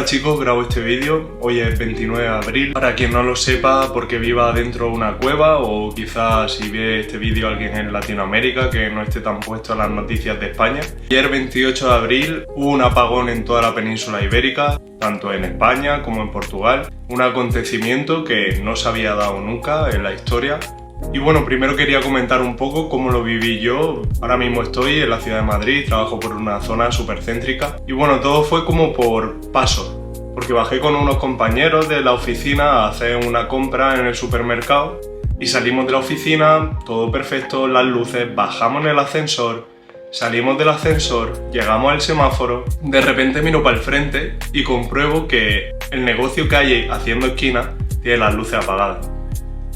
Hola chicos, grabo este vídeo, hoy es 29 de abril. Para quien no lo sepa, porque viva dentro de una cueva o quizás si ve este vídeo alguien en Latinoamérica que no esté tan puesto a las noticias de España. Ayer 28 de abril hubo un apagón en toda la península ibérica, tanto en España como en Portugal. Un acontecimiento que no se había dado nunca en la historia. Y bueno, primero quería comentar un poco cómo lo viví yo. Ahora mismo estoy en la ciudad de Madrid, trabajo por una zona súper céntrica. Y bueno, todo fue como por pasos, porque bajé con unos compañeros de la oficina a hacer una compra en el supermercado y salimos de la oficina, todo perfecto, las luces, bajamos en el ascensor, salimos del ascensor, llegamos al semáforo, de repente miro para el frente y compruebo que el negocio que hay haciendo esquina tiene las luces apagadas.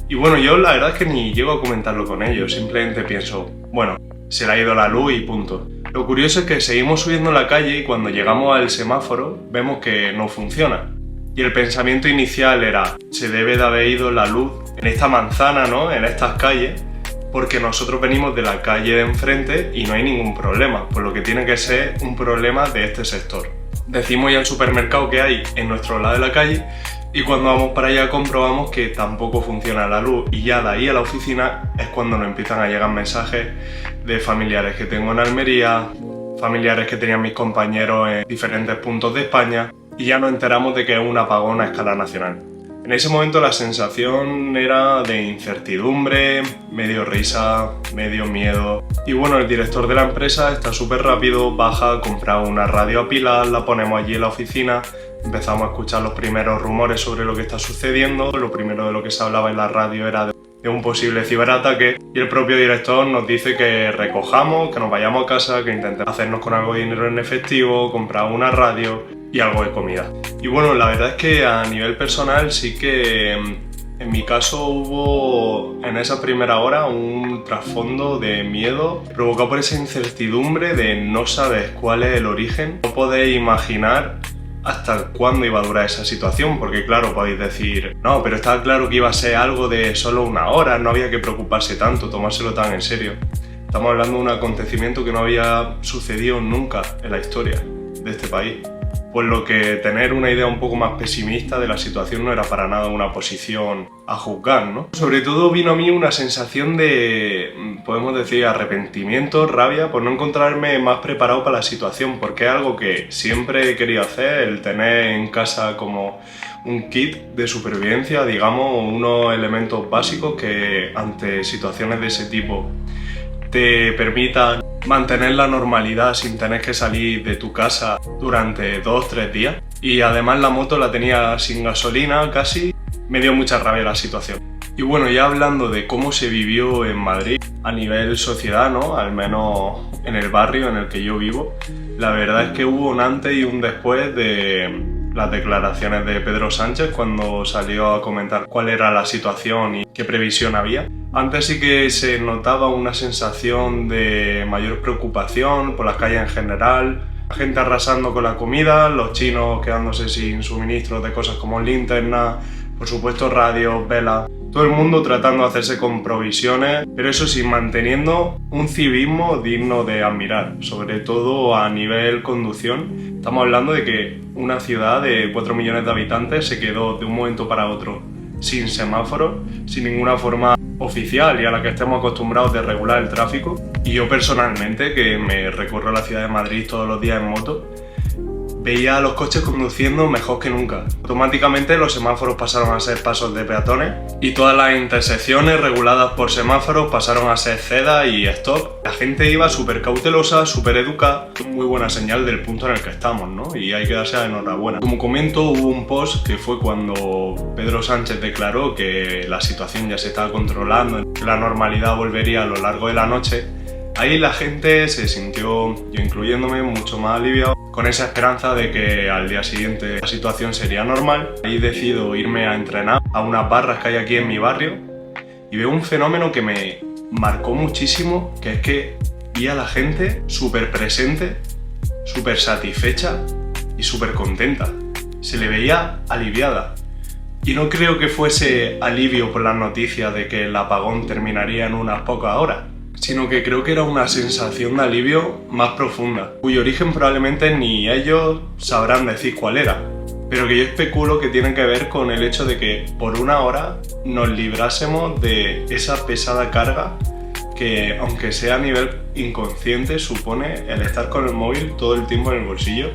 Y bueno, yo la verdad es que ni llego a comentarlo con ellos, simplemente pienso, bueno, se le ha ido la luz y punto. Lo curioso es que seguimos subiendo la calle y cuando llegamos al semáforo vemos que no funciona. Y el pensamiento inicial era, se debe de haber ido la luz en esta manzana, ¿no? En estas calles, porque nosotros venimos de la calle de enfrente y no hay ningún problema, por lo que tiene que ser un problema de este sector. Decimos ya al supermercado que hay en nuestro lado de la calle y cuando vamos para allá comprobamos que tampoco funciona la luz y ya de ahí a la oficina es cuando nos empiezan a llegar mensajes de familiares que tengo en Almería, familiares que tenían mis compañeros en diferentes puntos de España y ya nos enteramos de que es un apagón a escala nacional. En ese momento la sensación era de incertidumbre, medio risa, medio miedo. Y bueno, el director de la empresa está súper rápido, baja, compra una radio a pilas, la ponemos allí en la oficina, empezamos a escuchar los primeros rumores sobre lo que está sucediendo. Lo primero de lo que se hablaba en la radio era de un posible ciberataque y el propio director nos dice que recojamos, que nos vayamos a casa, que intentemos hacernos con algo de dinero en efectivo, comprar una radio y algo de comida. Y bueno, la verdad es que a nivel personal sí que en mi caso hubo en esa primera hora un trasfondo de miedo provocado por esa incertidumbre de no saber cuál es el origen. No podéis imaginar hasta cuándo iba a durar esa situación, porque claro, podéis decir, no, pero estaba claro que iba a ser algo de solo una hora, no había que preocuparse tanto, tomárselo tan en serio. Estamos hablando de un acontecimiento que no había sucedido nunca en la historia de este país. Por lo que tener una idea un poco más pesimista de la situación no era para nada una posición a juzgar, ¿no? Sobre todo vino a mí una sensación de, podemos decir, arrepentimiento, rabia, por no encontrarme más preparado para la situación, porque es algo que siempre he querido hacer, el tener en casa como un kit de supervivencia, digamos, unos elementos básicos que ante situaciones de ese tipo te permitan mantener la normalidad sin tener que salir de tu casa durante 2-3 días. Y además la moto la tenía sin gasolina casi, me dio mucha rabia la situación. Y bueno, ya hablando de cómo se vivió en Madrid a nivel sociedad, ¿no? Al menos en el barrio en el que yo vivo, la verdad es que hubo un antes y un después de las declaraciones de Pedro Sánchez cuando salió a comentar cuál era la situación y qué previsión había. Antes sí que se notaba una sensación de mayor preocupación por las calles en general, la gente arrasando con la comida, los chinos quedándose sin suministros de cosas como linternas, por supuesto radios, velas, todo el mundo tratando de hacerse con provisiones, pero eso sí, manteniendo un civismo digno de admirar, sobre todo a nivel conducción. Estamos hablando de que una ciudad de 4 millones de habitantes se quedó de un momento para otro sin semáforo, sin ninguna forma oficial y a la que estemos acostumbrados de regular el tráfico. Y yo personalmente, que me recorro la ciudad de Madrid todos los días en moto, veía a los coches conduciendo mejor que nunca. Automáticamente los semáforos pasaron a ser pasos de peatones y todas las intersecciones reguladas por semáforos pasaron a ser ceda y stop. La gente iba súper cautelosa, súper educada. Muy buena señal del punto en el que estamos, ¿no? Y hay que darse la enhorabuena. Como comento, hubo un post que fue cuando Pedro Sánchez declaró que la situación ya se estaba controlando, que la normalidad volvería a lo largo de la noche. Ahí la gente se sintió, yo incluyéndome, mucho más aliviado, con esa esperanza de que al día siguiente la situación sería normal. Ahí decido irme a entrenar a unas barras que hay aquí en mi barrio y veo un fenómeno que me marcó muchísimo, que es que vi a la gente súper presente, súper satisfecha y súper contenta. Se le veía aliviada. Y no creo que fuese alivio por las noticias de que el apagón terminaría en unas pocas horas, sino que creo que era una sensación de alivio más profunda, cuyo origen probablemente ni ellos sabrán decir cuál era. pero que yo especulo que tiene que ver con el hecho de que por una hora nos librásemos de esa pesada carga que, aunque sea a nivel inconsciente, supone el estar con el móvil todo el tiempo en el bolsillo.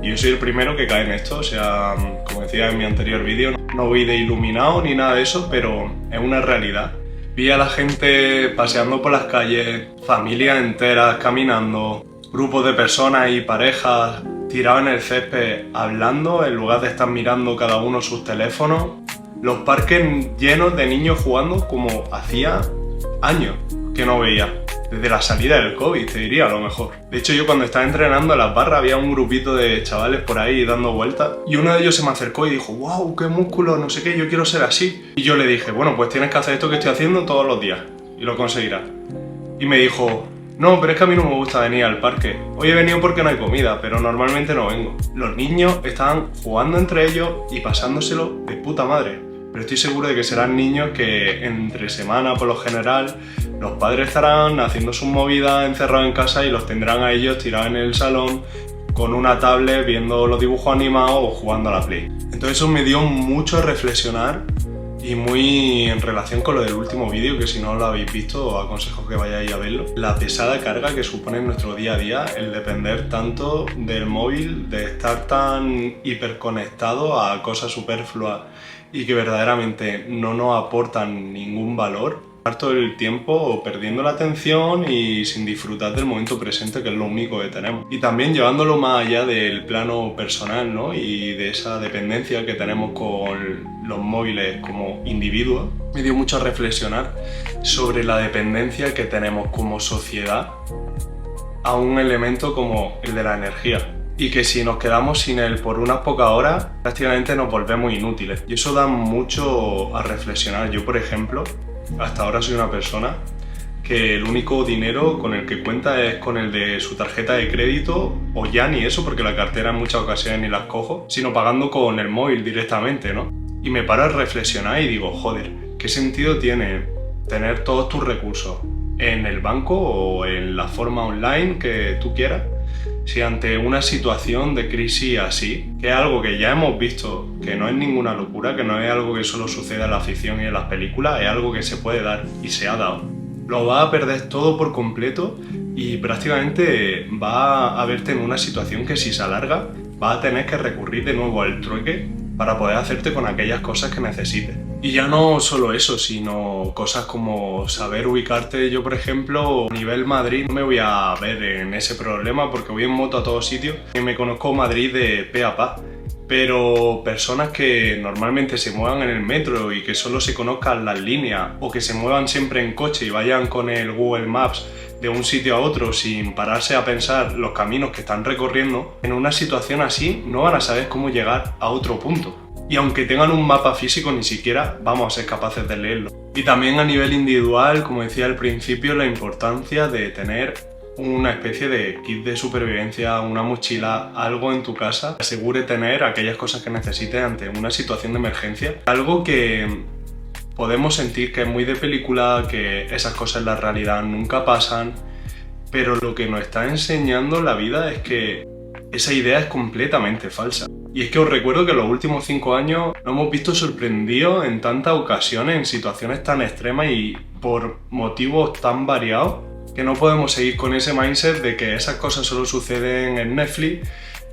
Y yo soy el primero que cae en esto, o sea, como decía en mi anterior vídeo, no voy de iluminado ni nada de eso, pero es una realidad. Vi a la gente paseando por las calles, familias enteras caminando, grupos de personas y parejas tirados en el césped hablando en lugar de estar mirando cada uno sus teléfonos. Los parques llenos de niños jugando como hacía años que no veía. Desde la salida del COVID, te diría a lo mejor. De hecho, yo cuando estaba entrenando en las barras había un grupito de chavales por ahí dando vueltas y uno de ellos se me acercó y dijo: wow, qué músculo, no sé qué, yo quiero ser así. Y yo le dije: bueno, pues tienes que hacer esto que estoy haciendo todos los días y lo conseguirás. Y me dijo: no, pero es que a mí no me gusta venir al parque. Hoy he venido porque no hay comida, pero normalmente no vengo. Los niños estaban jugando entre ellos y pasándoselo de puta madre. Pero estoy seguro de que serán niños que entre semana, por lo general, los padres estarán haciendo sus movidas encerrados en casa y los tendrán a ellos tirados en el salón con una tablet viendo los dibujos animados o jugando a la Play. Entonces eso me dio mucho a reflexionar y muy en relación con lo del último vídeo, que si no lo habéis visto os aconsejo que vayáis a verlo. La pesada carga que supone en nuestro día a día el depender tanto del móvil, de estar tan hiperconectado a cosas superfluas y que verdaderamente no nos aportan ningún valor, todo el tiempo perdiendo la atención y sin disfrutar del momento presente, que es lo único que tenemos. Y también llevándolo más allá del plano personal, ¿no? Y de esa dependencia que tenemos con los móviles como individuos, me dio mucho a reflexionar sobre la dependencia que tenemos como sociedad a un elemento como el de la energía. Y que si nos quedamos sin él por unas pocas horas, prácticamente nos volvemos inútiles. Y eso da mucho a reflexionar. Yo, por ejemplo, hasta ahora soy una persona que el único dinero con el que cuenta es con el de su tarjeta de crédito, o ya ni eso, porque la cartera en muchas ocasiones ni las cojo, sino pagando con el móvil directamente, ¿no? Y me paro a reflexionar y digo: joder, ¿qué sentido tiene tener todos tus recursos en el banco o en la forma online que tú quieras, si ante una situación de crisis así, que es algo que ya hemos visto, que no es ninguna locura, que no es algo que solo sucede en la ficción y en las películas, es algo que se puede dar y se ha dado, lo vas a perder todo por completo y prácticamente va a verte en una situación que, si se alarga, vas a tener que recurrir de nuevo al trueque para poder hacerte con aquellas cosas que necesites. Y ya no solo eso, sino cosas como saber ubicarte. Yo, por ejemplo, a nivel Madrid no me voy a ver en ese problema porque voy en moto a todos sitios y me conozco Madrid de pe a pa. Pero personas que normalmente se muevan en el metro y que solo se conozcan las líneas, o que se muevan siempre en coche y vayan con el Google Maps de un sitio a otro sin pararse a pensar los caminos que están recorriendo, en una situación así no van a saber cómo llegar a otro punto. Y aunque tengan un mapa físico, ni siquiera vamos a ser capaces de leerlo. Y también a nivel individual, como decía al principio, la importancia de tener una especie de kit de supervivencia, una mochila, algo en tu casa que asegure tener aquellas cosas que necesites ante una situación de emergencia. Algo que podemos sentir que es muy de película, que esas cosas en la realidad nunca pasan, pero lo que nos está enseñando la vida es que esa idea es completamente falsa. Y es que os recuerdo que en los últimos 5 años nos hemos visto sorprendidos en tantas ocasiones, en situaciones tan extremas y por motivos tan variados, que no podemos seguir con ese mindset de que esas cosas solo suceden en Netflix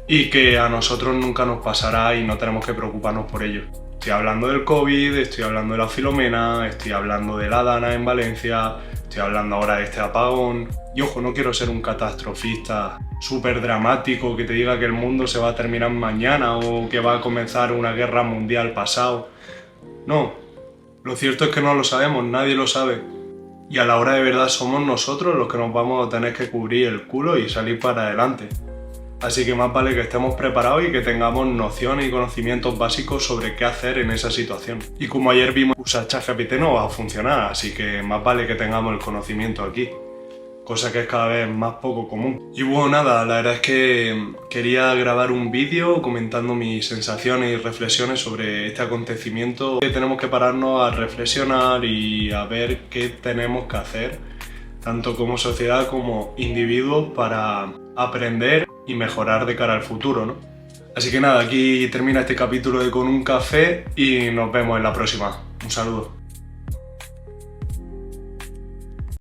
y que a nosotros nunca nos pasará y no tenemos que preocuparnos por ello. Estoy hablando del COVID, estoy hablando de la Filomena, estoy hablando de la Dana en Valencia, estoy hablando ahora de este apagón. Y ojo, no quiero ser un catastrofista súper dramático que te diga que el mundo se va a terminar mañana o que va a comenzar una guerra mundial pasado. No, lo cierto es que no lo sabemos, nadie lo sabe. Y a la hora de verdad somos nosotros los que nos vamos a tener que cubrir el culo y salir para adelante. Así que más vale que estemos preparados y que tengamos nociones y conocimientos básicos sobre qué hacer en esa situación. Y como ayer vimos, usar ChatGPT no va a funcionar, así que más vale que tengamos el conocimiento aquí. Cosa que es cada vez más poco común. Y bueno, nada, la verdad es que quería grabar un vídeo comentando mis sensaciones y reflexiones sobre este acontecimiento. Tenemos que pararnos a reflexionar y a ver qué tenemos que hacer, tanto como sociedad como individuos, para aprender y mejorar de cara al futuro, ¿no? Así que nada, aquí termina este capítulo de Con un café y nos vemos en la próxima. Un saludo.